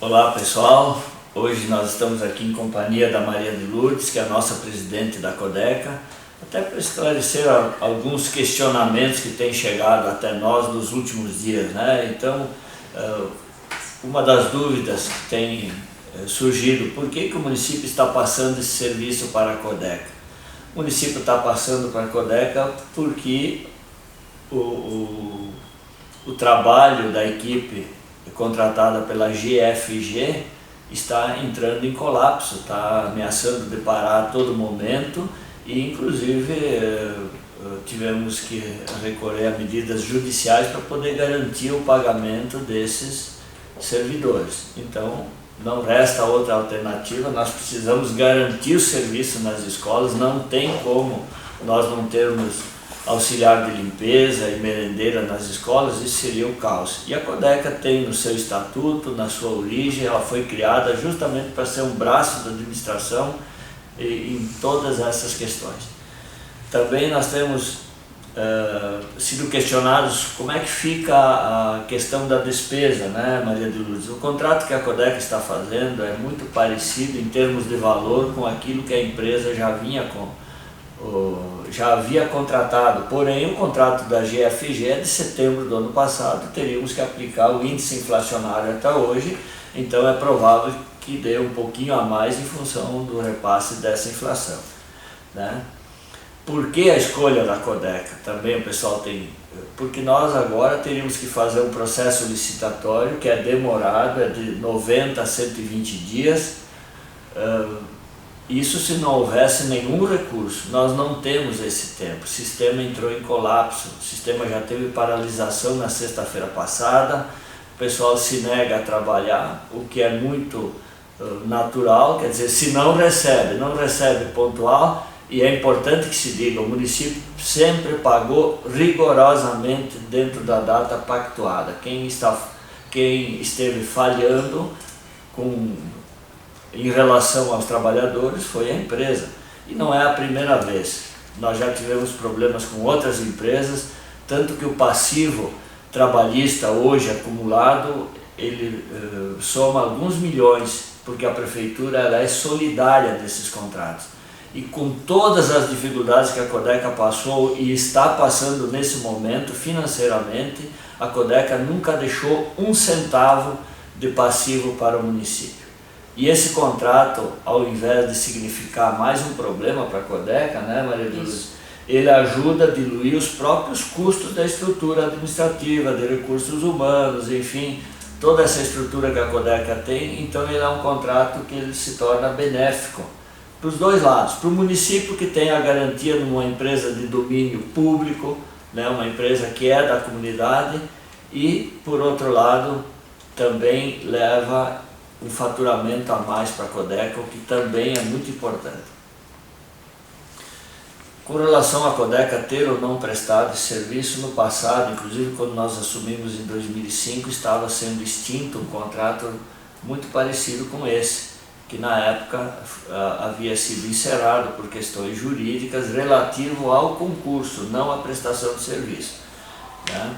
Olá pessoal, hoje nós estamos aqui em companhia da Maria de Lourdes, que é a nossa presidente da Codeca, até para esclarecer alguns questionamentos que têm chegado até nós nos últimos dias, né? Então, uma das dúvidas que tem surgido, por que o município está passando esse serviço para a Codeca? O município está passando para a Codeca porque o trabalho da equipe contratada pela GFG está entrando em colapso, está ameaçando de parar a todo momento e inclusive tivemos que recorrer a medidas judiciais para poder garantir o pagamento desses servidores. Então não resta outra alternativa, nós precisamos garantir o serviço nas escolas, não tem como nós não termos auxiliar de limpeza e merendeira nas escolas, isso seria o caos. E a Codeca tem no seu estatuto, na sua origem, ela foi criada justamente para ser um braço da administração em todas essas questões. Também nós temos sido questionados como é que fica a questão da despesa, né, Maria de Lourdes? O contrato que a Codeca está fazendo é muito parecido em termos de valor com aquilo que a empresa já havia contratado, porém o contrato da GFG é de setembro do ano passado, teríamos que aplicar o índice inflacionário até hoje, então é provável que dê um pouquinho a mais em função do repasse dessa inflação, né? Por que a escolha da Codeca? Também o pessoal tem... Porque nós agora teríamos que fazer um processo licitatório que é demorado, é de 90 a 120 dias, isso se não houvesse nenhum recurso. Nós não temos esse tempo, o sistema entrou em colapso, o sistema já teve paralisação na sexta-feira passada, o pessoal se nega a trabalhar, o que é muito natural, quer dizer, se não recebe pontual, e é importante que se diga, o município sempre pagou rigorosamente dentro da data pactuada. Quem esteve falhando em relação aos trabalhadores foi a empresa, e não é a primeira vez. Nós já tivemos problemas com outras empresas, tanto que o passivo trabalhista hoje acumulado, ele soma alguns milhões, porque a prefeitura ela é solidária desses contratos. E com todas as dificuldades que a Codeca passou e está passando nesse momento financeiramente, a Codeca nunca deixou um centavo de passivo para o município. E esse contrato, ao invés de significar mais um problema para a Codeca, né, Maria de Lourdes, ele ajuda a diluir os próprios custos da estrutura administrativa, de recursos humanos, enfim, toda essa estrutura que a Codeca tem. Então ele é um contrato que ele se torna benéfico para os dois lados. Para o município, que tem a garantia de uma empresa de domínio público, né, uma empresa que é da comunidade, e por outro lado também leva um faturamento a mais para a Codeca, o que também é muito importante. Com relação à Codeca ter ou não prestado esse serviço, no passado, inclusive quando nós assumimos em 2005, estava sendo extinto um contrato muito parecido com esse, que na época havia sido encerrado por questões jurídicas relativo ao concurso, não à prestação de serviço, né?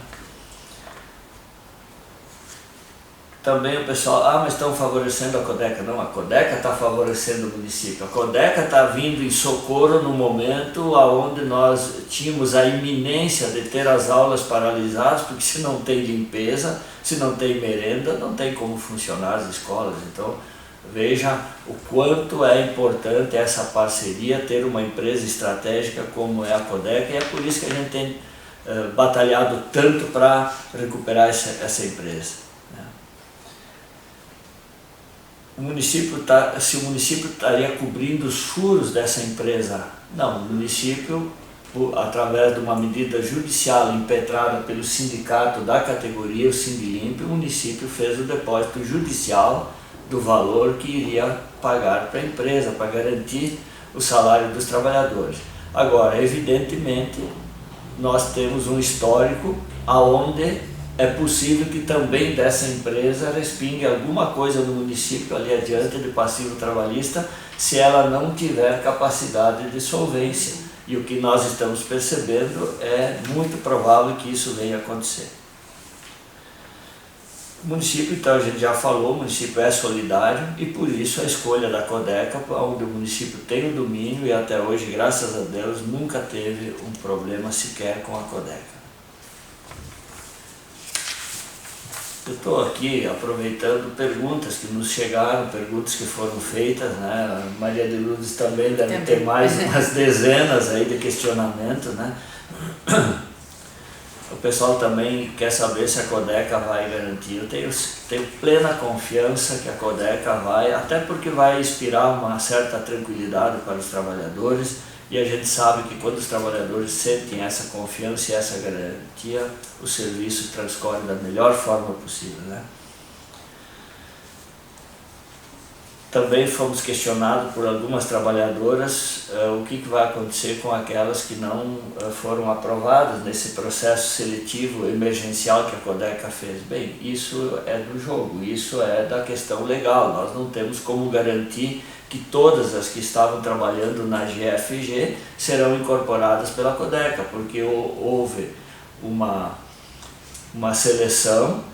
Também o pessoal, mas estão favorecendo a Codeca. Não, a Codeca está favorecendo o município. A Codeca está vindo em socorro no momento onde nós tínhamos a iminência de ter as aulas paralisadas, porque se não tem limpeza, se não tem merenda, não tem como funcionar as escolas. Então, veja o quanto é importante essa parceria, ter uma empresa estratégica como é a Codeca, e é por isso que a gente tem batalhado tanto para recuperar essa empresa. Se o município estaria cobrindo os furos dessa empresa? Não, o município, através de uma medida judicial impetrada pelo sindicato da categoria, o Sindilimp, o município fez o depósito judicial do valor que iria pagar para a empresa, para garantir o salário dos trabalhadores. Agora, evidentemente, nós temos um histórico onde é possível que também dessa empresa respingue alguma coisa no município ali adiante de passivo trabalhista, se ela não tiver capacidade de solvência. E o que nós estamos percebendo é muito provável que isso venha a acontecer. O município, então, a gente já falou, o município é solidário e por isso a escolha da Codeca, onde o município tem o domínio e até hoje, graças a Deus, nunca teve um problema sequer com a Codeca. Eu estou aqui aproveitando perguntas que nos chegaram, perguntas que foram feitas, né? A Maria de Lourdes também deve ter mais umas dezenas aí de questionamentos, né? O pessoal também quer saber se a Codeca vai garantir. Eu tenho plena confiança que a Codeca vai, até porque vai inspirar uma certa tranquilidade para os trabalhadores, e a gente sabe que quando os trabalhadores sentem essa confiança e essa garantia, o serviço transcorre da melhor forma possível, né? Também fomos questionados por algumas trabalhadoras o que vai acontecer com aquelas que não foram aprovadas nesse processo seletivo emergencial que a Codeca fez. Bem, isso é do jogo, isso é da questão legal. Nós não temos como garantir que todas as que estavam trabalhando na GFG serão incorporadas pela Codeca, porque houve uma seleção,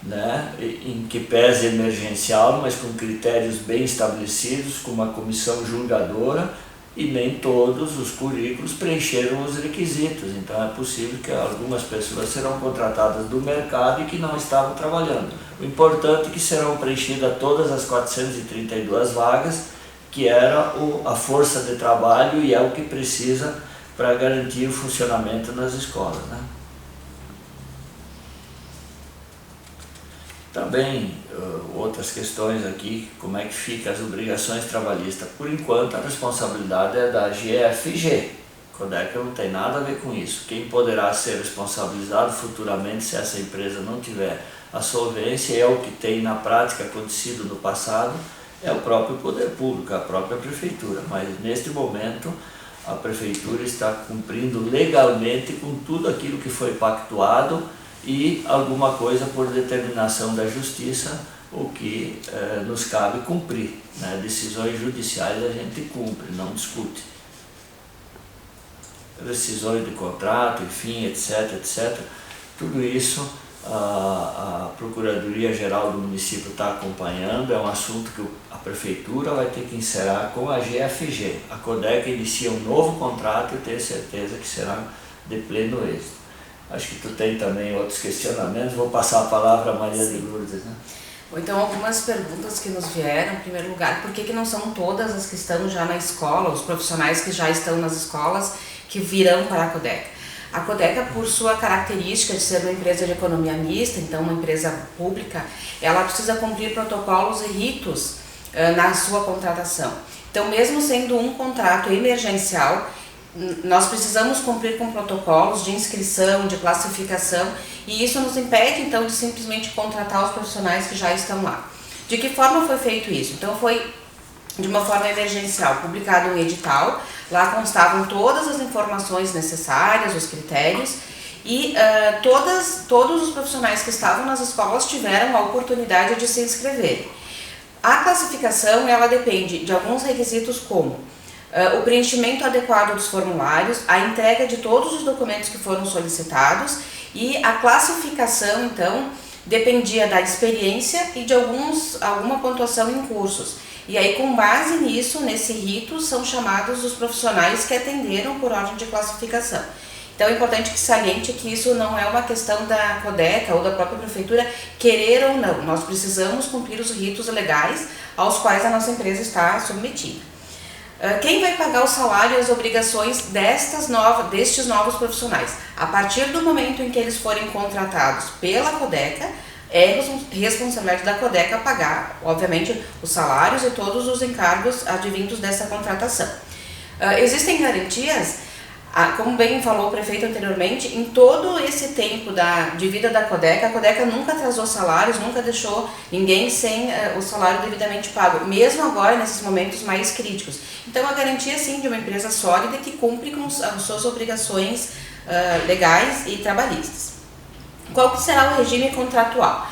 né, em que pese emergencial, mas com critérios bem estabelecidos, com uma comissão julgadora, e nem todos os currículos preencheram os requisitos. Então é possível que algumas pessoas serão contratadas do mercado e que não estavam trabalhando. O importante é que serão preenchidas todas as 432 vagas, que era a força de trabalho e é o que precisa para garantir o funcionamento nas escolas, né? Também outras questões aqui, como é que ficam as obrigações trabalhistas. Por enquanto a responsabilidade é da GFG, Codeca não tem nada a ver com isso. Quem poderá ser responsabilizado futuramente se essa empresa não tiver a solvência, é o que tem na prática acontecido no passado, é o próprio poder público, a própria prefeitura. Mas neste momento a prefeitura está cumprindo legalmente com tudo aquilo que foi pactuado e alguma coisa por determinação da justiça, o que nos cabe cumprir, né? Decisões judiciais a gente cumpre, não discute. Rescisões de contrato, enfim, etc, etc. Tudo isso a Procuradoria-Geral do município está acompanhando, é um assunto que a prefeitura vai ter que encerrar com a GFG. A Codeca inicia um novo contrato e eu tenho certeza que será de pleno êxito. Acho que tu tem também outros questionamentos, vou passar a palavra a Maria de Lourdes, né? Então, algumas perguntas que nos vieram. Em primeiro lugar, por que não são todas as que estão já na escola, os profissionais que já estão nas escolas, que virão para a Codeca? A Codeca, por sua característica de ser uma empresa de economia mista, então uma empresa pública, ela precisa cumprir protocolos e ritos na sua contratação. Então, mesmo sendo um contrato emergencial, nós precisamos cumprir com protocolos de inscrição, de classificação, e isso nos impede então de simplesmente contratar os profissionais que já estão lá. De que forma foi feito isso? Então foi de uma forma emergencial, publicado um edital, lá constavam todas as informações necessárias, os critérios, e todos os profissionais que estavam nas escolas tiveram a oportunidade de se inscreverem. A classificação, ela depende de alguns requisitos como o preenchimento adequado dos formulários, a entrega de todos os documentos que foram solicitados, e a classificação, então, dependia da experiência e de alguma pontuação em cursos. E aí, com base nisso, nesse rito, são chamados os profissionais que atenderam por ordem de classificação. Então é importante que saliente que isso não é uma questão da Codeca ou da própria prefeitura querer ou não. Nós precisamos cumprir os ritos legais aos quais a nossa empresa está submetida. Quem vai pagar o salário e as obrigações destes novos profissionais? A partir do momento em que eles forem contratados pela Codeca, é responsabilidade da Codeca pagar, obviamente, os salários e todos os encargos advindos dessa contratação. Existem garantias, como bem falou o prefeito anteriormente, em todo esse tempo de vida da Codeca, a Codeca nunca atrasou salários, nunca deixou ninguém sem o salário devidamente pago, mesmo agora nesses momentos mais críticos. Então a garantia sim de uma empresa sólida que cumpre com as suas obrigações legais e trabalhistas. Qual que será o regime contratual?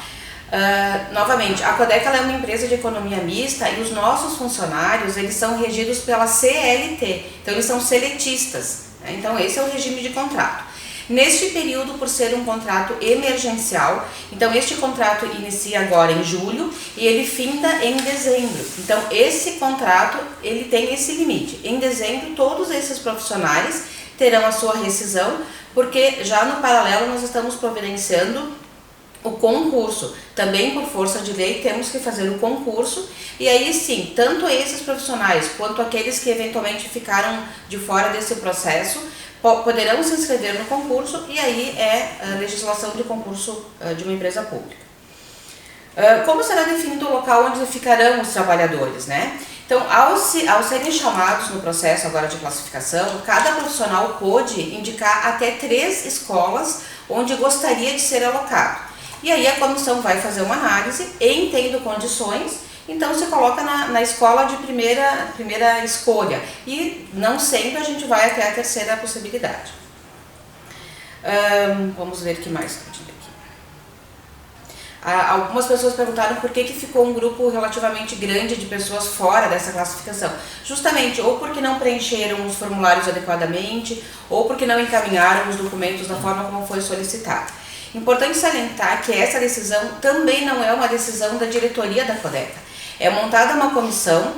Novamente, a Codeca é uma empresa de economia mista e os nossos funcionários eles são regidos pela CLT, então eles são seletistas. Então esse é o regime de contrato. Neste período, por ser um contrato emergencial, então este contrato inicia agora em julho e ele finda em dezembro. Então esse contrato, ele tem esse limite. Em dezembro, todos esses profissionais terão a sua rescisão, porque já no paralelo nós estamos providenciando o concurso. Também por força de lei temos que fazer o concurso, e aí sim, tanto esses profissionais quanto aqueles que eventualmente ficaram de fora desse processo poderão se inscrever no concurso, e aí é a legislação de concurso de uma empresa pública. Como será definido o local onde ficarão os trabalhadores, né? Então, ao serem chamados no processo agora de classificação, cada profissional pôde indicar até 3 escolas onde gostaria de ser alocado. E aí a comissão vai fazer uma análise, em tendo condições, então se coloca na escola de primeira escolha, e não sempre a gente vai até a terceira possibilidade. Vamos ver o que mais eu tive aqui. Algumas pessoas perguntaram por que ficou um grupo relativamente grande de pessoas fora dessa classificação. Justamente ou porque não preencheram os formulários adequadamente, ou porque não encaminharam os documentos da forma como foi solicitado. Importante salientar que essa decisão também não é uma decisão da diretoria da Codeca. É montada uma comissão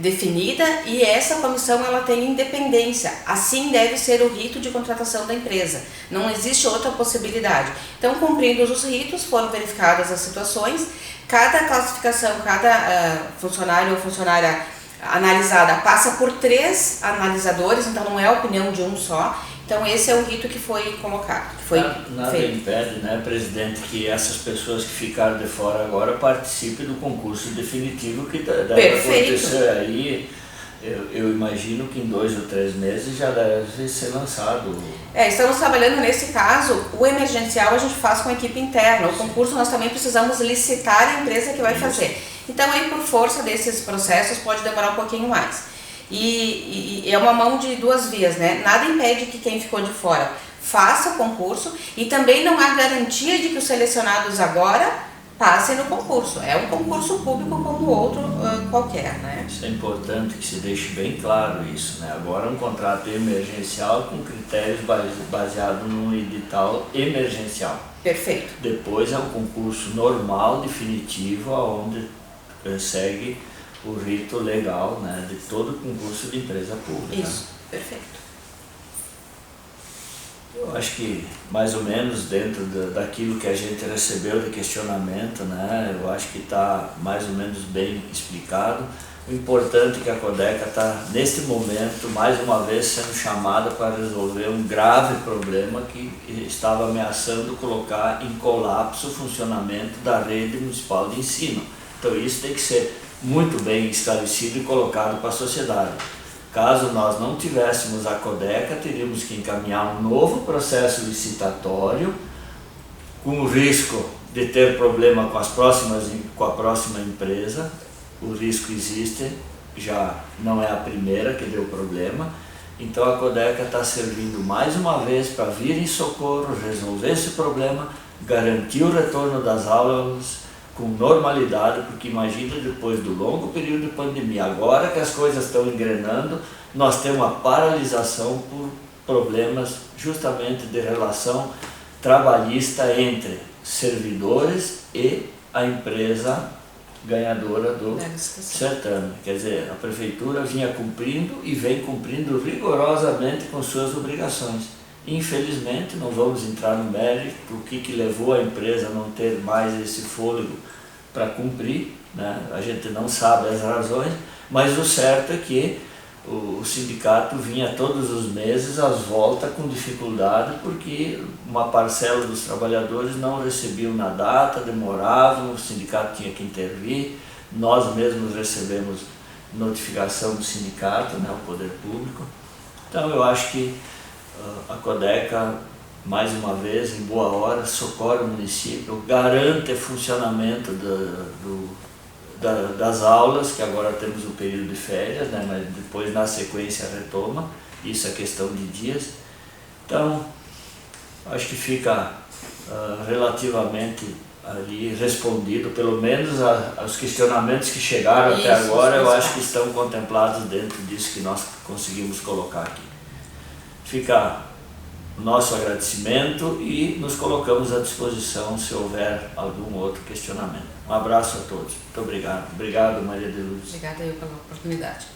definida, e essa comissão ela tem independência. Assim deve ser o rito de contratação da empresa. Não existe outra possibilidade. Então, cumprindo os ritos, foram verificadas as situações. Cada classificação, cada funcionário ou funcionária analisada passa por 3 analisadores, então não é a opinião de um só. Então esse é o rito que foi colocado, que foi nada feito. impede, né, presidente, que essas pessoas que ficaram de fora agora participem do concurso definitivo que deve acontecer aí. Eu imagino que em 2 ou 3 meses já deve ser lançado. Estamos trabalhando nesse caso. O emergencial a gente faz com a equipe interna. O concurso nós também precisamos licitar a empresa que vai fazer. Então aí, por força desses processos, pode demorar um pouquinho mais. E é uma mão de 2 vias, né? Nada impede que quem ficou de fora faça o concurso, e também não há garantia de que os selecionados agora passem no concurso. É um concurso público como outro qualquer, né? Isso é importante que se deixe bem claro isso, né? Agora é um contrato emergencial com critérios baseados num edital emergencial. Perfeito. Depois é um concurso normal, definitivo, onde segue o rito legal, né, de todo concurso de empresa pública. Isso, perfeito. Eu acho que mais ou menos dentro daquilo que a gente recebeu de questionamento, né, eu acho que está mais ou menos bem explicado. O importante é que a Codeca está, neste momento, mais uma vez sendo chamada para resolver um grave problema que estava ameaçando colocar em colapso o funcionamento da rede municipal de ensino. Então isso tem que ser muito bem esclarecido e colocado para a sociedade. Caso nós não tivéssemos a Codeca, teríamos que encaminhar um novo processo licitatório, com o risco de ter problema com a próxima empresa. O risco existe, já não é a primeira que deu problema. Então a Codeca está servindo mais uma vez para vir em socorro, resolver esse problema, garantir o retorno das aulas com normalidade, porque imagina, depois do longo período de pandemia, agora que as coisas estão engrenando, nós temos uma paralisação por problemas justamente de relação trabalhista entre servidores e a empresa ganhadora do certame. Quer dizer, a prefeitura vinha cumprindo e vem cumprindo rigorosamente com suas obrigações. Infelizmente, não vamos entrar no mérito do que levou a empresa a não ter mais esse fôlego para cumprir, né? A gente não sabe as razões, mas o certo é que o sindicato vinha todos os meses às voltas com dificuldade, porque uma parcela dos trabalhadores não recebiam na data, demoravam, o sindicato tinha que intervir, nós mesmos recebemos notificação do sindicato, né, o poder público. Então eu acho que a Codeca, mais uma vez, em boa hora, socorre o município, garante o funcionamento das aulas, que agora temos o período de férias, né, mas depois na sequência retoma, isso é questão de dias. Então, acho que fica relativamente ali respondido, pelo menos aos questionamentos que chegaram até agora, eu acho que estão contemplados dentro disso que nós conseguimos colocar aqui. Fica o nosso agradecimento e nos colocamos à disposição se houver algum outro questionamento. Um abraço a todos. Muito obrigado. Obrigado, Maria de Lourdes. Obrigada eu pela oportunidade.